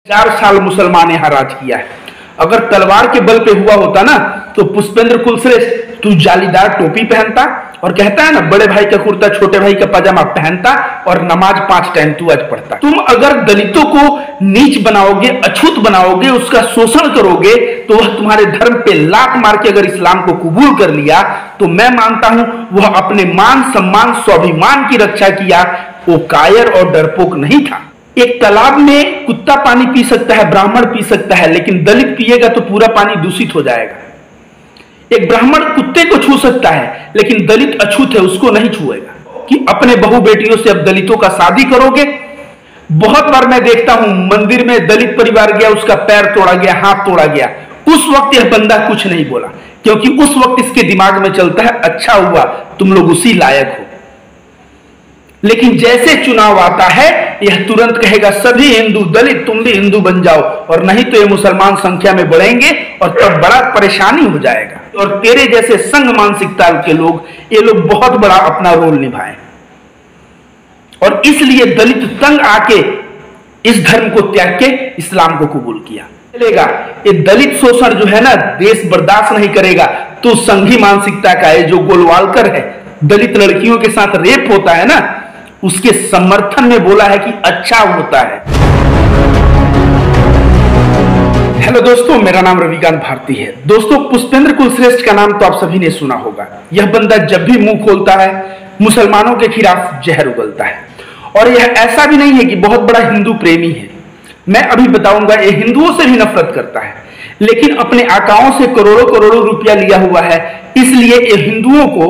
4 साल मुसलमान यहाँ राज किया है। अगर तलवार के बल पे हुआ होता ना तो पुष्पेंद्र कुलश्रेष्ठ तू जालीदार टोपी पहनता और कहता है ना बड़े भाई का कुर्ता छोटे भाई का पजामा पहनता और नमाज 5 टाइम तू आज पढ़ता। तुम अगर दलितों को नीच बनाओगे, अछूत बनाओगे, उसका शोषण करोगे तो वह तुम्हारे धर्म पे लात मार के अगर इस्लाम को कबूल कर लिया तो मैं मानता हूं वह अपने मान सम्मान स्वाभिमान की रक्षा किया, वो कायर और डरपोक नहीं था। एक तालाब में कुत्ता पानी पी सकता है, ब्राह्मण पी सकता है, लेकिन दलित पिएगा तो पूरा पानी दूषित हो जाएगा। एक ब्राह्मण कुत्ते को छू सकता है लेकिन दलित अछूत है, उसको नहीं छुएगा। कि अपने बहू बेटियों से अब दलितों का शादी करोगे। बहुत बार मैं देखता हूं मंदिर में दलित परिवार गया, उसका पैर तोड़ा गया, हाथ तोड़ा गया, उस वक्त यह बंदा कुछ नहीं बोला क्योंकि उस वक्त इसके दिमाग में चलता है अच्छा हुआ तुम लोग उसी लायक हो। लेकिन जैसे चुनाव आता है यह तुरंत कहेगा सभी हिंदू दलित तुम भी हिंदू बन जाओ, और नहीं तो ये मुसलमान संख्या में बढ़ेंगे और तब बड़ा परेशानी हो जाएगा। और तेरे जैसे संघ मानसिकता के लोग, ये लोग बहुत बड़ा अपना रोल निभाएं और इसलिए दलित तंग आके इस धर्म को त्याग के इस्लाम को कबूल किया। चलेगा ये दलित शोषण जो है ना देश बर्दाश्त नहीं करेगा। तो संघी मानसिकता का है जो गोलवालकर है, दलित लड़कियों के साथ रेप होता है ना, उसके समर्थन में बोला है कि अच्छा होता है। हेलो दोस्तों, मेरा नाम रविकांत भारती है। दोस्तों, पुष्पेंद्र कुलश्रेष्ठ का नाम तो आप सभी ने सुना होगा। यह बंदा जब भी मुंह खोलता है मुसलमानों के खिलाफ जहर उगलता है और यह ऐसा भी नहीं है कि बहुत बड़ा हिंदू प्रेमी है। मैं अभी बताऊंगा, ये हिंदुओं से भी नफरत करता है लेकिन अपने आकाओं से करोड़ों करोड़ों रुपया लिया हुआ है, इसलिए ये हिंदुओं को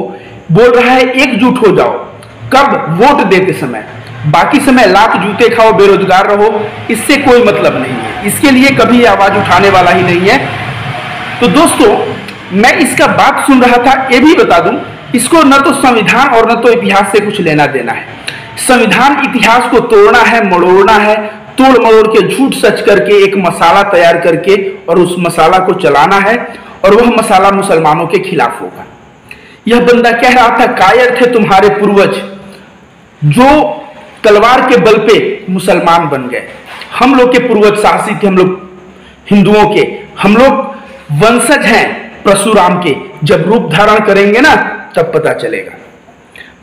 बोल रहा है एकजुट हो जाओ। कब? वोट देते समय, बाकी समय लात जूते खाओ, बेरोजगार रहो, इससे कोई मतलब नहीं है। इसके लिए कभी आवाज उठाने वाला ही नहीं है। तो दोस्तों, मैं इसका बात सुन रहा था, ये भी बता दूं, इसको न तो संविधान और न तो इतिहास से कुछ लेना देना है। संविधान इतिहास को तोड़ना है, मरोड़ना है, तोड़ मरोड़ के झूठ सच करके एक मसाला तैयार करके और उस मसाला को चलाना है और वह मसाला मुसलमानों के खिलाफ होगा। यह बंदा कह रहा था कायर थे तुम्हारे पूर्वज जो तलवार के बल पे मुसलमान बन गए। हम लोग के पूर्वज साहसी थे, हम लोग हिंदुओं के, हम लोग वंशज हैं परशुराम के। जब रूप धारण करेंगे ना तब पता चलेगा।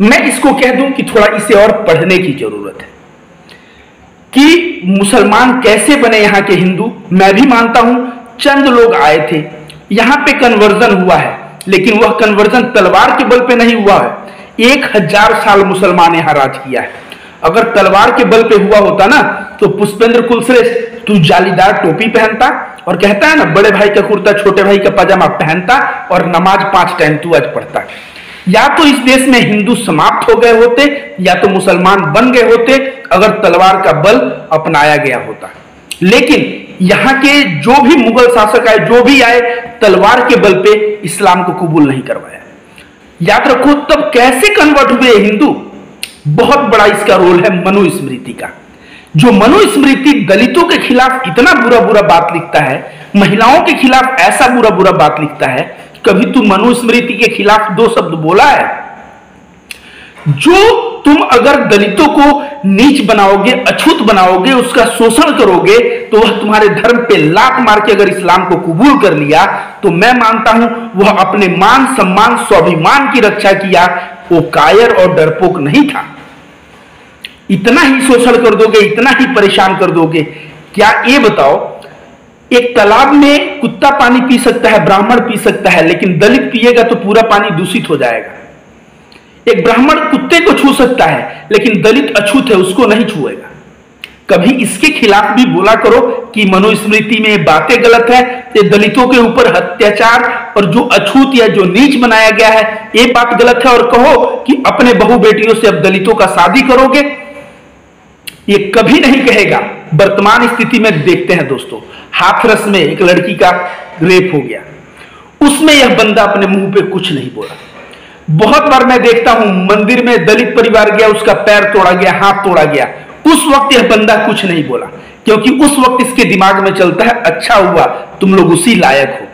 मैं इसको कह दूं कि थोड़ा इसे और पढ़ने की जरूरत है कि मुसलमान कैसे बने यहाँ के हिंदू। मैं भी मानता हूं चंद लोग आए थे, यहां पे कन्वर्जन हुआ है, लेकिन वह कन्वर्जन तलवार के बल पे नहीं हुआ है। 1000 साल मुसलमान यहाँ राज किया है। अगर तलवार के बल पे हुआ होता ना तो पुष्पेंद्र कुलश्रेष्ठ तू जालीदार टोपी पहनता और कहता है ना बड़े भाई का कुर्ता छोटे भाई का पजामा पहनता और नमाज 5 टाइम तू आज पढ़ता। या तो इस देश में हिंदू समाप्त हो गए होते या तो मुसलमान बन गए होते अगर तलवार का बल अपनाया गया होता। लेकिन यहाँ के जो भी मुगल शासक आए, जो भी आए, तलवार के बल पे इस्लाम को कबूल नहीं करवाया। याद रखो तब कैसे कन्वर्ट हुए हिंदू। बहुत बड़ा इसका रोल है मनुस्मृति का। जो मनुस्मृति दलितों के खिलाफ इतना बुरा बुरा बात लिखता है, महिलाओं के खिलाफ ऐसा बुरा बुरा बात लिखता है, कभी तू मनुस्मृति के खिलाफ 2 शब्द बोला है? जो तुम अगर दलितों को नीच बनाओगे, अछूत बनाओगे, उसका शोषण करोगे तो वह तुम्हारे धर्म पे लात मार के अगर इस्लाम को कबूल कर लिया तो मैं मानता हूं वह अपने मान सम्मान स्वाभिमान की रक्षा किया, वो कायर और डरपोक नहीं था। इतना ही शोषण कर दोगे, इतना ही परेशान कर दोगे। क्या ये बताओ, एक तालाब में कुत्ता पानी पी सकता है, ब्राह्मण पी सकता है, लेकिन दलित पिएगा तो पूरा पानी दूषित हो जाएगा। एक ब्राह्मण कुत्ते को छू सकता है लेकिन दलित अछूत है, उसको नहीं छुएगा। कभी इसके खिलाफ भी बोला करो कि मनुस्मृति में बातें गलत है, ये दलितों के ऊपर अत्याचार और जो अछूत या जो नीच बनाया गया है ये बात गलत है, और कहो कि अपने बहू बेटियों से अब दलितों का शादी करोगे। ये कभी नहीं कहेगा। वर्तमान स्थिति में देखते हैं दोस्तों, हाथरस में एक लड़की का रेप हो गया, उसमें यह बंदा अपने मुंह पे कुछ नहीं बोला। बहुत बार मैं देखता हूं मंदिर में दलित परिवार गया, उसका पैर तोड़ा गया, हाथ तोड़ा गया, उस वक्त यह बंदा कुछ नहीं बोला क्योंकि उस वक्त इसके दिमाग में चलता है अच्छा हुआ तुम लोग उसी लायक हो।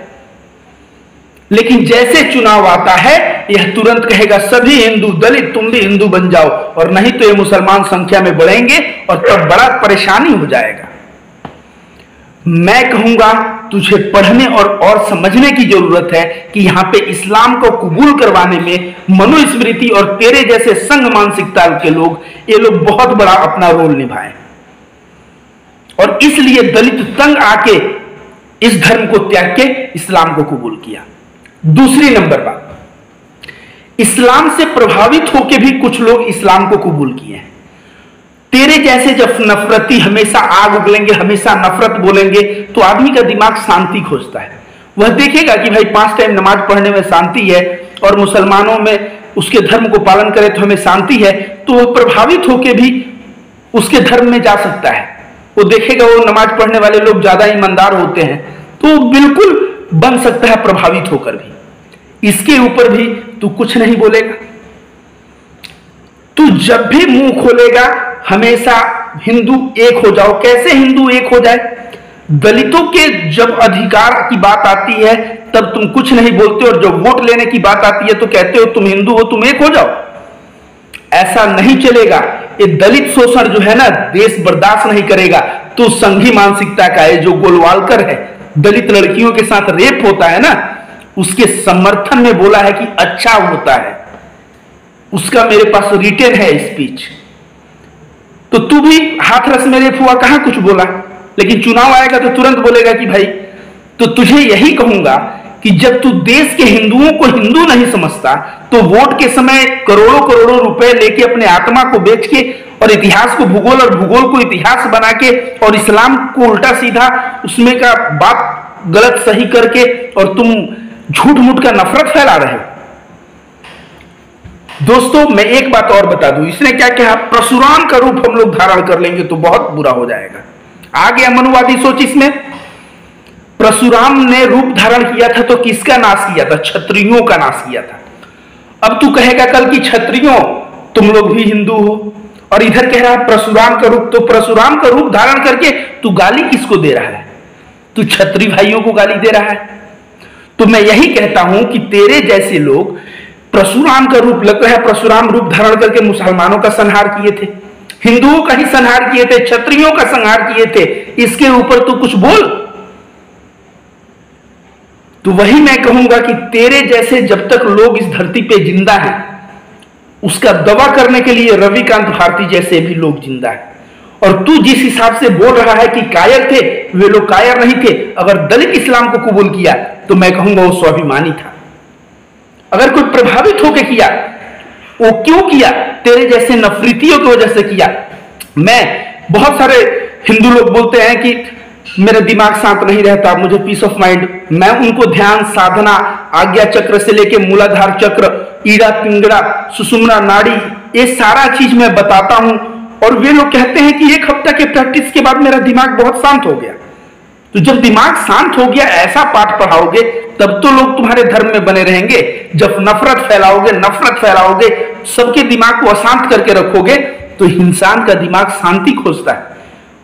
लेकिन जैसे चुनाव आता है यह तुरंत कहेगा सभी हिंदू दलित तुम भी हिंदू बन जाओ, और नहीं तो ये मुसलमान संख्या में बढ़ेंगे और तब बड़ा परेशानी हो जाएगा। मैं कहूंगा तुझे पढ़ने और समझने की जरूरत है कि यहां पे इस्लाम को कबूल करवाने में मनुस्मृति और तेरे जैसे संघ मानसिकता के लोग, ये लोग बहुत बड़ा अपना रोल निभाए और इसलिए दलित तंग आके इस धर्म को त्याग के इस्लाम को कबूल किया। दूसरी नंबर बात, इस्लाम से प्रभावित होकर भी कुछ लोग इस्लाम को कबूल किए हैं। तेरे जैसे जब नफरती हमेशा आग उगलेंगे, हमेशा नफरत बोलेंगे, तो आदमी का दिमाग शांति खोजता है। वह देखेगा कि भाई 5 टाइम नमाज पढ़ने में शांति है और मुसलमानों में उसके धर्म को पालन करे तो हमें शांति है, तो वह प्रभावित होकर भी उसके धर्म में जा सकता है। वो देखेगा वो नमाज पढ़ने वाले लोग ज्यादा ईमानदार होते हैं, तो बिल्कुल बन सकता है प्रभावित होकर भी। इसके ऊपर भी तू कुछ नहीं बोलेगा। तू जब भी मुंह खोलेगा हमेशा हिंदू एक हो जाओ। कैसे हिंदू एक हो जाए? दलितों के जब अधिकार की बात आती है तब तुम कुछ नहीं बोलते, और जब वोट लेने की बात आती है तो कहते हो तुम हिंदू हो, तुम एक हो जाओ। ऐसा नहीं चलेगा। ये दलित शोषण जो है ना, देश बर्दाश्त नहीं करेगा। तो संघी मानसिकता का है, जो गोलवालकर है, दलित लड़कियों के साथ रेप होता है ना, उसके समर्थन में बोला है कि अच्छा होता है। उसका मेरे पास रिटेन है स्पीच। तो तू भी हाथरस में रेप हुआ, कहां कुछ बोला, लेकिन चुनाव आएगा तो तुरंत बोलेगा कि भाई। तो तुझे यही कहूंगा कि जब तू देश के हिंदुओं को हिंदू नहीं समझता, तो वोट के समय करोड़ों करोड़ों रुपए लेके अपने आत्मा को बेच के और इतिहास को भूगोल और भूगोल को इतिहास बना के और इस्लाम को उल्टा सीधा उसमें का बात गलत सही करके और तुम झूठ मूठ का नफरत फैला रहे हो। दोस्तों मैं एक बात और बता दूं, इसने क्या कहा, परशुराम का रूप हम लोग धारण कर लेंगे तो बहुत बुरा हो जाएगा। आ गया मनुवादी सोच इसमें। परशुराम ने रूप धारण किया था तो किसका नाश किया था? क्षत्रियों का नाश किया था। अब तू कहेगा कल की क्षत्रियों तुम लोग भी हिंदू हो, और इधर कह रहा है परशुराम का रूप। तो परशुराम का रूप धारण करके तू गाली किसको दे रहा है? तू क्षत्रिय भाइयों को गाली दे रहा है। तो मैं यही कहता हूं कि तेरे जैसे लोग परशुराम का रूप, लगता है परशुराम रूप धारण करके मुसलमानों का संहार किए थे, हिंदुओं का ही संहार किए थे, क्षत्रियों का संहार किए थे। इसके ऊपर तू कुछ बोल। तो वही मैं कहूंगा कि तेरे जैसे जब तक लोग इस धरती पे जिंदा हैं, उसका दवा करने के लिए रविकांत भारती जैसे भी लोग जिंदा हैं। और तू जिस हिसाब से बोल रहा है कि कायर थे, वे लोग कायर नहीं थे। अगर दलित इस्लाम को कबूल किया तो मैं कहूंगा वो स्वाभिमानी था। अगर कोई प्रभावित होकर किया, वो क्यों किया? तेरे जैसे नफरतियों की वजह से किया। बहुत सारे हिंदू लोग बोलते हैं कि मेरा दिमाग शांत नहीं रहता, मुझे पीस ऑफ माइंड। मैं उनको ध्यान, साधना, आज्ञा चक्र से लेके मूलाधार चक्र, ईड़ा पिंगड़ा, सुषुम्ना नाड़ी, ये सारा चीज मैं बताता हूं। और वे लोग कहते हैं कि 1 हफ्ता के प्रैक्टिस के बाद मेरा दिमाग बहुत शांत हो गया। तो जब दिमाग शांत हो गया, ऐसा पाठ पढ़ाओगे तब तो लोग तुम्हारे धर्म में बने रहेंगे। जब नफरत फैलाओगे, सबके दिमाग को अशांत करके रखोगे, तो इंसान का दिमाग शांति खोजता है।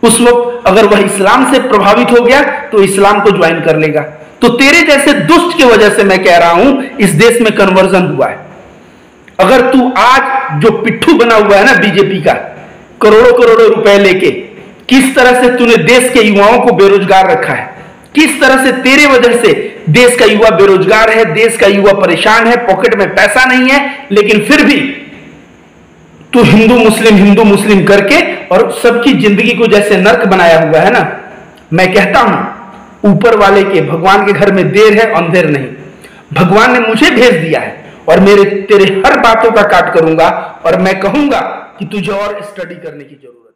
उस वक्त अगर वह इस्लाम से प्रभावित हो गया तो इस्लाम को ज्वाइन कर लेगा। तो तेरे जैसे दुष्ट की वजह से मैं कह रहा हूं इस देश में कन्वर्जन हुआ है। अगर तू आज जो पिट्ठू बना हुआ है ना बीजेपी का, करोड़ों करोड़ों रुपए लेके, किस तरह से तूने देश के युवाओं को बेरोजगार रखा है, किस तरह से तेरे वजह से देश का युवा बेरोजगार है, देश का युवा परेशान है, पॉकेट में पैसा नहीं है, लेकिन फिर भी तू हिंदू मुस्लिम करके और सबकी जिंदगी को जैसे नर्क बनाया हुआ है ना। मैं कहता हूं ऊपर वाले के, भगवान के घर में देर है अंधेर नहीं। भगवान ने मुझे भेज दिया है और तेरे हर बातों का काट करूंगा, और मैं कहूंगा कि तुझे और स्टडी करने की जरूरत है।